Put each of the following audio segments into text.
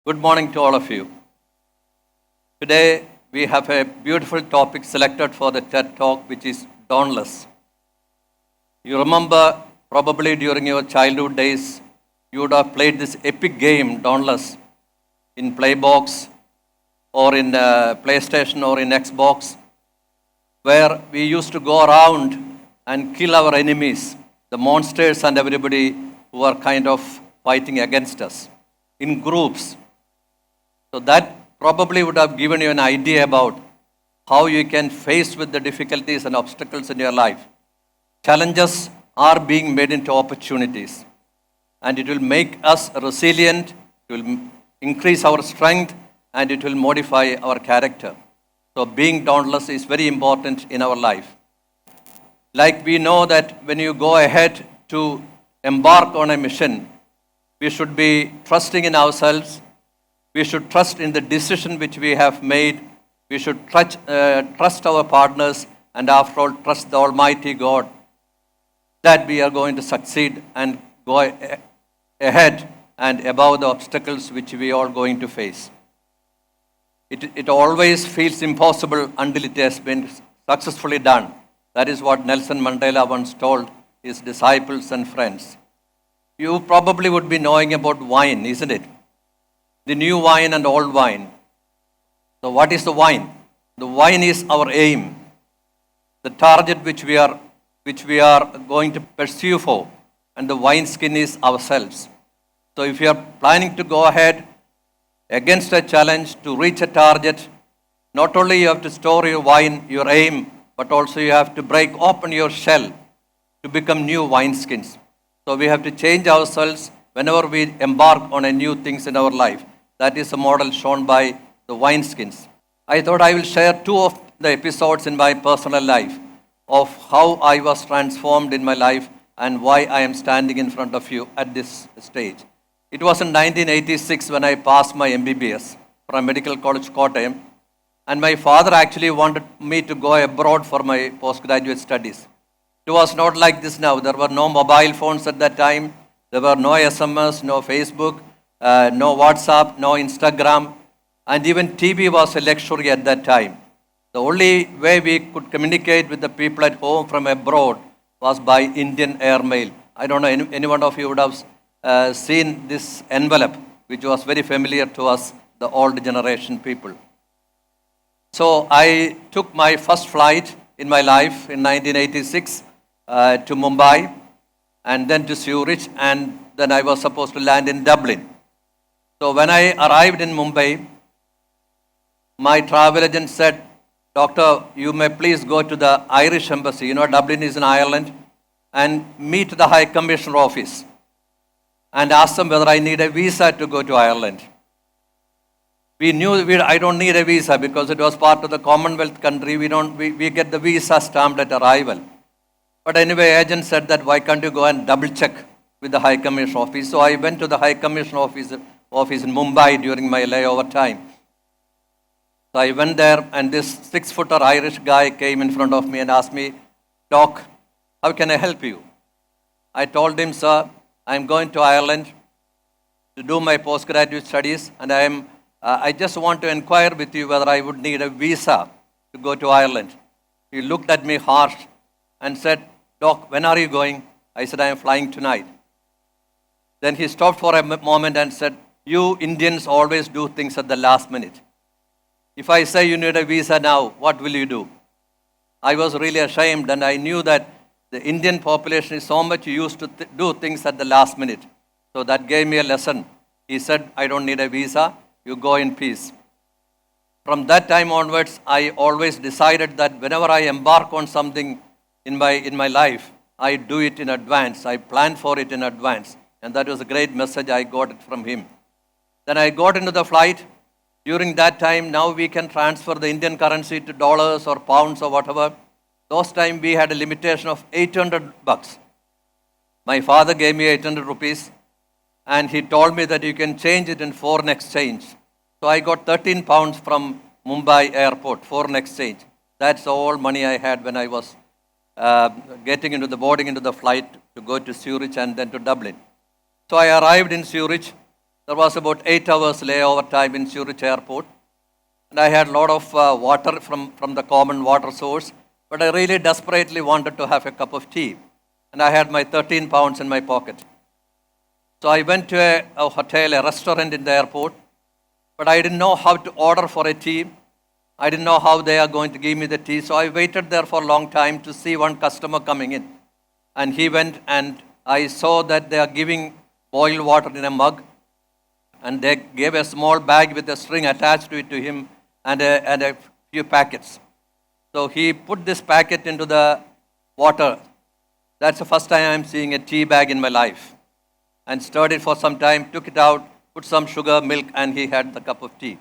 Good morning to all of you. Today we have a beautiful topic selected for the TED Talk, which is dauntless. You remember probably during your childhood days, you would have played this epic game, dauntless, in Playbox or in PlayStation or in Xbox, where we used to go around and kill our enemies, the monsters and everybody who are kind of fighting against us in groups. So that probably would have given you an idea about how you can face with the difficulties and obstacles in your life. Challenges are being made into opportunities, and it will make us resilient, it will increase our strength, and it will modify our character. So being dauntless is very important in our life. Like we know that when you go ahead to embark on a mission, we should be trusting in ourselves. We should trust in the decision which we have made. We should trust our partners, and after all, trust the Almighty God that we are going to succeed and go ahead and above the obstacles which we are going to face. It always feels impossible until it has been successfully done. That is what Nelson Mandela once told his disciples and friends. You probably would be knowing about wine, isn't it? The new wine and old wine. So what is the wine? The wine is our aim, the target which we are going to pursue for, and the wineskin is ourselves. So if you are planning to go ahead against a challenge to reach a target, not only you have to store your wine, your aim, but also you have to break open your shell to become new wineskins. So we have to change ourselves whenever we embark on a new things in our life. That is a model shown by the wineskins. I thought I will share two of the episodes in my personal life of how I was transformed in my life and why I am standing in front of you at this stage. It was in 1986 when I passed my MBBS from Medical College Kottayam, and my father actually wanted me to go abroad for my postgraduate studies. It was not like this now. There were no mobile phones at that time. There were no SMS, no Facebook, no WhatsApp, no Instagram, and even TV was a luxury at that time. The only way we could communicate with the people at home from abroad was by Indian airmail. I don't know, any one of you would have seen this envelope, which was very familiar to us, the old generation people. So I took my first flight in my life in 1986 to Mumbai, and then to Zurich, and then I was supposed to land in Dublin. So when I arrived in Mumbai, my travel agent said, "Doctor, you may please go to the Irish embassy, Dublin is in Ireland, and meet the High Commissioner office and ask them whether I need a visa to go to Ireland." We knew I don't need a visa because it was part of the Commonwealth country. We get the visa stamped at arrival. But anyway, agent said that why can't you go and double check with the High Commissioner office? So I went to the High Commissioner office in Mumbai during my layover time. So I went there, and this 6-footer Irish guy came in front of me and asked me, "Doc, how can I help you?" I told him, "Sir, I'm going to Ireland to do my postgraduate studies, and I just want to inquire with you whether I would need a visa to go to Ireland." He looked at me harsh and said, "Doc, when are you going?" I said, "I am flying tonight." Then he stopped for a moment and said, "You Indians always do things at the last minute. If I say you need a visa now, what will you do?" I was really ashamed, and I knew that the Indian population is so much used to do things at the last minute. So that gave me a lesson. He said, "I don't need a visa, you go in peace." From that time onwards, I always decided that whenever I embark on something in my life, I do it in advance. I plan for it in advance. And that was a great message I got it from him. Then I got into the flight. During that time, now we can transfer the Indian currency to dollars or pounds or whatever. Those time we had a limitation of $800. My father gave me 800 rupees, and he told me that you can change it in foreign exchange. So I got 13 pounds from Mumbai airport, foreign exchange. That's all money I had when I was boarding into the flight to go to Zurich and then to Dublin. So I arrived in Zurich, There was about 8 hours layover time in Zurich airport. And I had a lot of water from the common water source, but I really desperately wanted to have a cup of tea. And I had my 13 pounds in my pocket. So I went to a hotel, a restaurant in the airport, but I didn't know how to order for a tea. I didn't know how they are going to give me the tea. So I waited there for a long time to see one customer coming in. And he went, and I saw that they are giving boiled water in a mug. And they gave a small bag with a string attached to it to him and a few packets. So he put this packet into the water. That's the first time I'm seeing a tea bag in my life. And stirred it for some time, took it out, put some sugar, milk, and he had the cup of tea.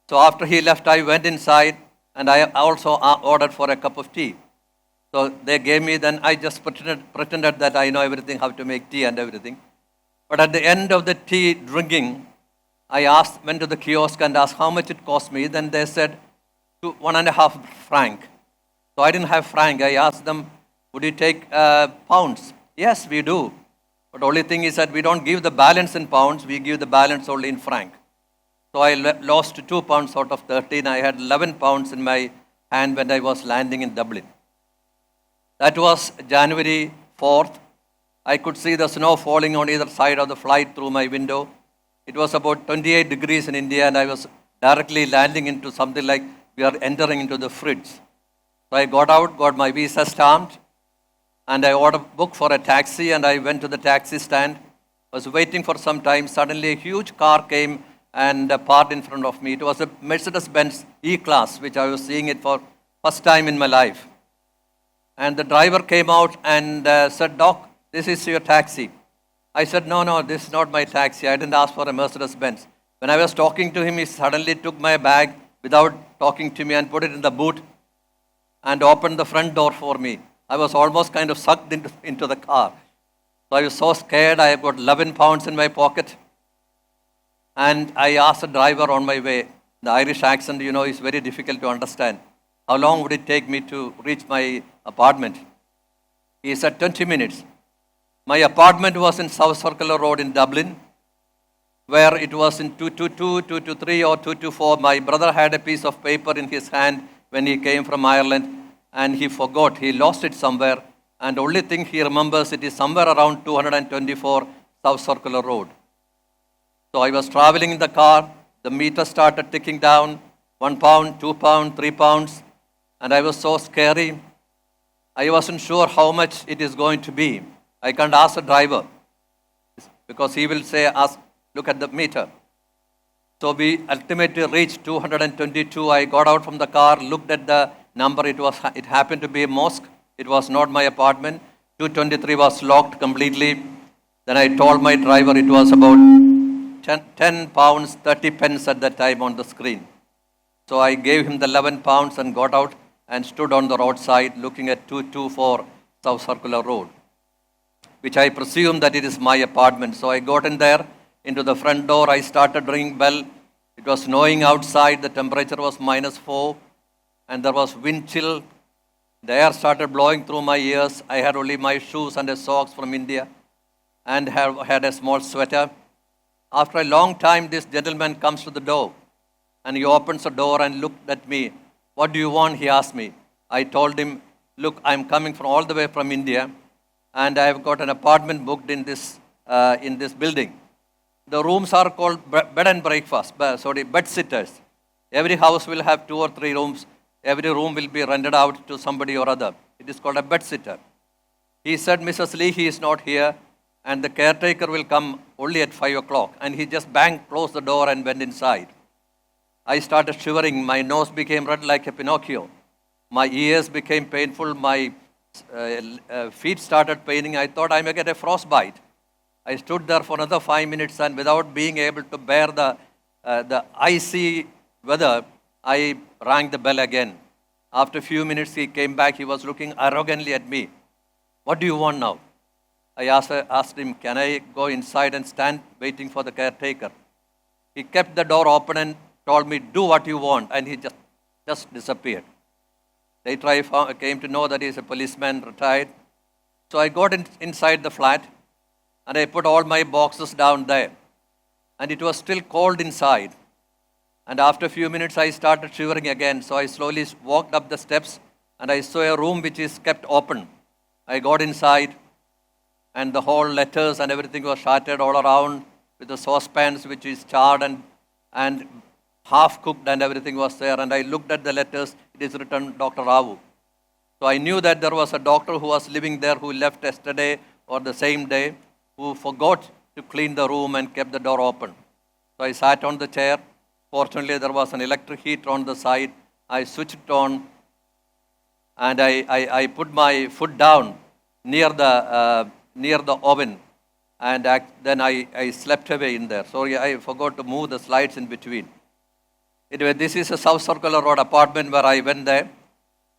So after he left, I went inside and I also ordered for a cup of tea. So they gave me, then I just pretended that I know everything, how to make tea and everything. But at the end of the tea drinking, I went to the kiosk and asked how much it cost me. Then they said 1.5 franc. So I didn't have franc. I asked them, would you take pounds? Yes, we do. But the only thing is that we don't give the balance in pounds, we give the balance only in franc. So I lost 2 pounds out of 13. I had 11 pounds in my hand when I was landing in Dublin. That was January 4th. I could see the snow falling on either side of the flight through my window. It was about 28 degrees in India, and I was directly landing into something like we are entering into the fridge. So I got out, got my visa stamped, and I booked for a taxi, and I went to the taxi stand. I was waiting for some time. Suddenly a huge car came and parked in front of me. It was a Mercedes-Benz E-Class, which I was seeing it for first time in my life. And the driver came out and said, Doc, this is your taxi. I said, no, this is not my taxi. I didn't ask for a Mercedes-Benz. When I was talking to him, he suddenly took my bag without talking to me and put it in the boot and opened the front door for me. I was almost kind of sucked into the car. So I was so scared. I got 11 pounds in my pocket. And I asked the driver on my way. The Irish accent, is very difficult to understand. How long would it take me to reach my apartment? He said 20 minutes. My apartment was in South Circular Road in Dublin, where it was in 222, 223 or 224. My brother had a piece of paper in his hand when he came from Ireland, and he forgot. He lost it somewhere, and the only thing he remembers, it is somewhere around 224 South Circular Road. So I was traveling in the car. The meter started ticking down, 1 pound, 2 pound, 3 pounds, and I was so scary. I wasn't sure how much it is going to be. I can't ask the driver because he will say, look at the meter. So we ultimately reached 222. I got out from the car, looked at the number. It happened to be a mosque. It was not my apartment. 223 was locked completely. Then I told my driver it was about 10 pounds, 30 pence at that time on the screen. So I gave him the 11 pounds and got out and stood on the roadside looking at 224 South Circular Road, which I presume that it is my apartment. So I got in there, into the front door. I started ringing bell. It was snowing outside. The temperature was -4, and there was wind chill. The air started blowing through my ears. I had only my shoes and a socks from India, and had a small sweater. After a long time, this gentleman comes to the door, and he opens the door and looked at me. What do you want? He asked me. I told him, look, I'm coming from all the way from India, and I've got an apartment booked in this building. The rooms are called bed and breakfast, bed sitters. Every house will have 2 or 3 rooms. Every room will be rented out to somebody or other. It is called a bed sitter. He said, Mrs. Lee, he is not here, and the caretaker will come only at 5 o'clock. And he just closed the door and went inside. I started shivering. My nose became red like a Pinocchio. My ears became painful. My feet started paining. I thought I may get a frostbite. I stood there for another 5 minutes, and without being able to bear the icy weather, I rang the bell again. After a few minutes, he came back. He was looking arrogantly at me. What do you want now? I asked him, can I go inside and stand waiting for the caretaker? He kept the door open and told me, do what you want, and he just disappeared. Later I came to know that he is a policeman, retired. So I got inside the flat, and I put all my boxes down there. and it was still cold inside. And after a few minutes, I started shivering again. So I slowly walked up the steps and I saw a room which is kept open. I got inside, and the whole letters and everything was shattered all around with the saucepans which is charred and half cooked, and everything was there. And I looked at the letters, it is written Dr. Ravu. So I knew that there was a doctor who was living there who left yesterday or the same day, who forgot to clean the room and kept the door open. So I sat on the chair. Fortunately, there was an electric heater on the side. I switched it on, and I put my foot down near the oven, and then I slept away in there. Sorry, I forgot to move the slides in between. Anyway, this is a South Circular Road apartment where I went there,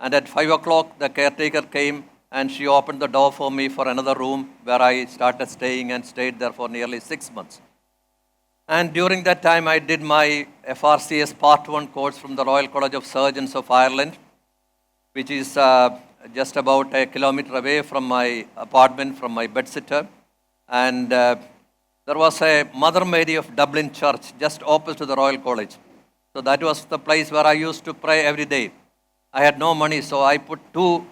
and at 5 o'clock, the caretaker came, and she opened the door for me for another room where I started staying and stayed there for nearly 6 months. And during that time, I did my FRCS Part 1 course from the Royal College of Surgeons of Ireland, which is just about a kilometer away from my apartment, from my bedsitter. And there was a Mother Mary of Dublin Church just opposite to the Royal College. So that was the place where I used to pray every day. I had no money, so I put two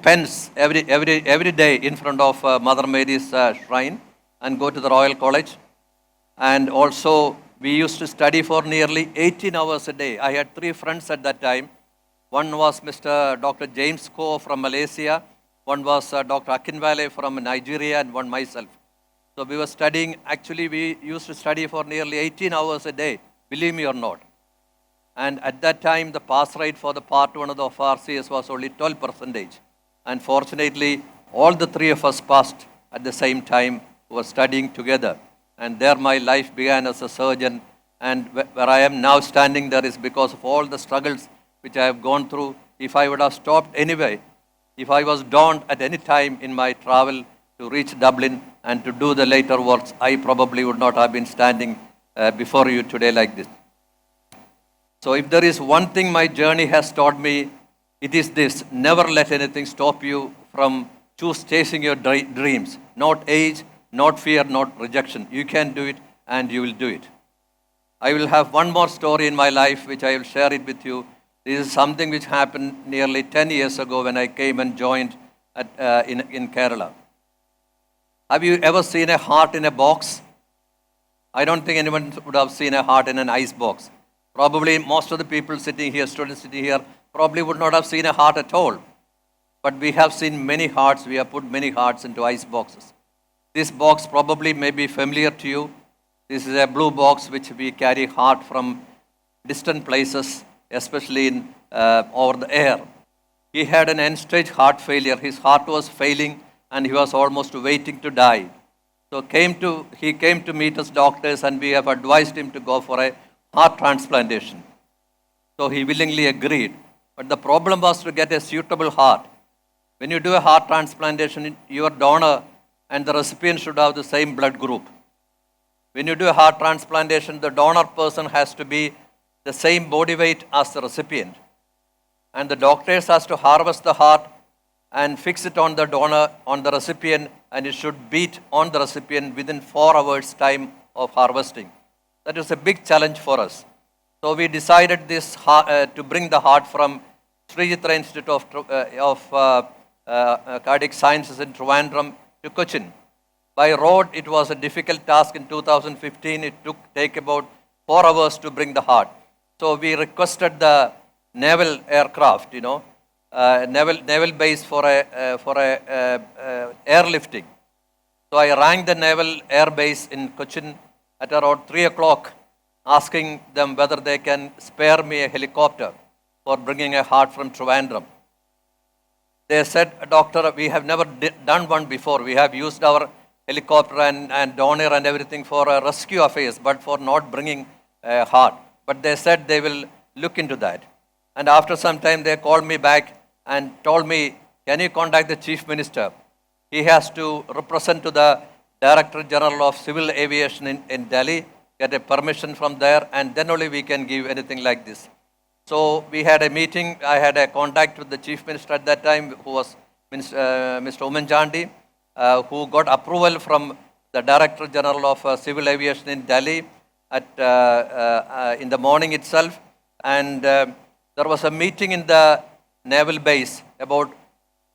pence every day in front of Mother Mary's shrine and go to the Royal College. And also, we used to study for nearly 18 hours a day. I had 3 friends at that time. One was Mr. Dr. James Ko from Malaysia. One was Dr. Akinwale from Nigeria, and one myself. So we were studying. Actually, we used to study for nearly 18 hours a day, believe me or not. And at that time, the pass rate for the Part 1 of the FRCS was only 12%. And fortunately, all the 3 of us passed at the same time, who were studying together. And there my life began as a surgeon. And where I am now standing there is because of all the struggles which I have gone through. If I would have stopped anyway, if I was dawned at any time in my travel to reach Dublin and to do the later works, I probably would not have been standing before you today like this. So if there is one thing my journey has taught me, it is this: never let anything stop you from chasing your dreams. Not age, not fear, not rejection. You can do it, and you will do it. I will have one more story in my life which I will share it with you. This is something which happened nearly 10 years ago when I came and joined in Kerala. Have you ever seen a heart in a box? I don't think anyone would have seen a heart in an ice box. Probably most of the people sitting here, students sitting here, probably would not have seen a heart at all. But we have seen many hearts. We have put many hearts into ice boxes. This box probably may be familiar to you. This is a blue box which we carry heart from distant places, especially in over the air. He had an end-stage heart failure. His heart was failing and he was almost waiting to die. So he came to meet us doctors, and we have advised him to go for a heart transplantation. So he willingly agreed. But the problem was to get a suitable heart. When you do a heart transplantation, your donor and the recipient should have the same blood group. When you do a heart transplantation, the donor person has to be the same body weight as the recipient. And the doctors has to harvest the heart and fix it on the donor, on the recipient, and it should beat on the recipient within 4 hours time of harvesting. That is a big challenge for us. So we decided to bring the heart from Srijitra Institute of Cardiac Sciences in Trivandrum to Cochin. By road, it was a difficult task in 2015. It take about 4 hours to bring the heart. So we requested the naval aircraft, naval base for a airlifting. So I rang the naval air base in Cochin at around 3 o'clock, asking them whether they can spare me a helicopter for bringing a heart from Trivandrum. They said, "Doctor, we have never done one before. We have used our helicopter and donor and everything for rescue affairs, but for not bringing a heart." But they said they will look into that. And after some time, they called me back and told me, "Can you contact the Chief Minister? He has to represent to the Director General of Civil Aviation in Delhi, get a permission from there, and then only we can give anything like this." So we had a meeting. I had a contact with the Chief Minister at that time, who was Mr. Umanjandi, who got approval from the Director General of Civil Aviation in Delhi in the morning itself. And there was a meeting in the naval base about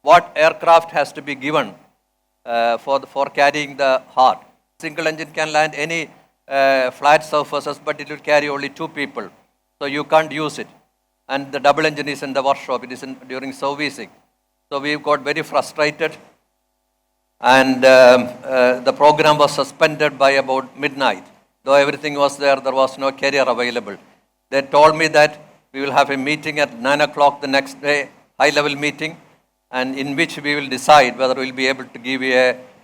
what aircraft has to be given for carrying the heart. Single engine can land any flat surfaces, but it will carry only 2 people. So you can't use it. And the double engine is in the workshop. It is during servicing. So we got very frustrated. And the program was suspended by about midnight. Though everything was there, there was no carrier available. They told me that we will have a meeting at 9 o'clock the next day, high-level meeting, and in which we will decide whether we will be able to give you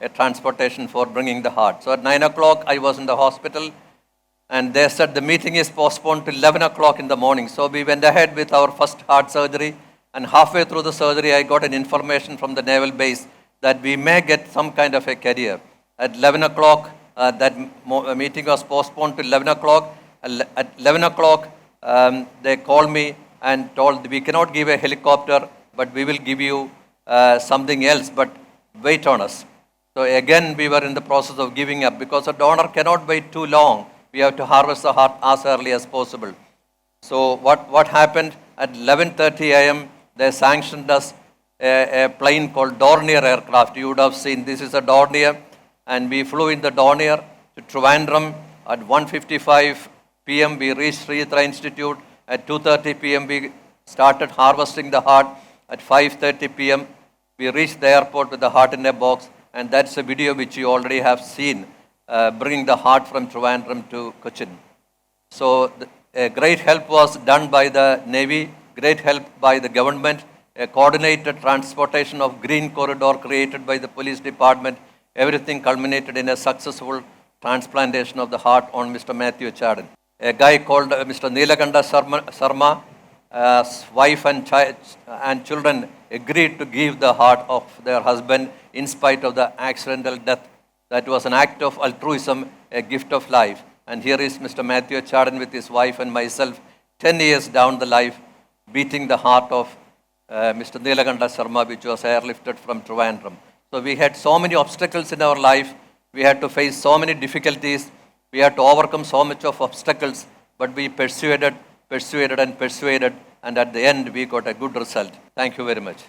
a transportation for bringing the heart. So at 9 o'clock, I was in the hospital, and they said the meeting is postponed to 11 o'clock in the morning. So we went ahead with our first heart surgery, and halfway through the surgery, I got an information from the naval base that we may get some kind of a carrier. At 11 o'clock, that meeting was postponed to 11 o'clock. At 11 o'clock, they called me and told we cannot give a helicopter, but we will give you something else, but wait on us. So again, we were in the process of giving up because a donor cannot wait too long. We have to harvest the heart as early as possible. So what happened at 11:30 a.m., they sanctioned us a plane called Dornier aircraft. You would have seen this is a Dornier, and we flew in the Dornier to Trivandrum at 1:55 p.m. We reached Sri Institute. At 2:30 p.m. we started harvesting the heart. At 5:30 p.m. we reached the airport with the heart in a box, and that's a video which you already have seen, bringing the heart from Trivandrum to Cochin. So a great help was done by the Navy, great help by the government, a coordinated transportation of green corridor created by the police department. Everything culminated in a successful transplantation of the heart on Mr. Matthew Chadden. A guy called Mr. Neelakanta Sarma, wife and children agreed to give the heart of their husband in spite of the accidental death. That was an act of altruism, a gift of life. And here is Mr. Matthew Chadden with his wife and myself, 10 years down the life, beating the heart of Mr. Neelakanta Sarma, which was airlifted from Trivandrum. So we had so many obstacles in our life. We had to face so many difficulties. We had to overcome so much of obstacles, but we persuaded, and at the end we got a good result. Thank you very much.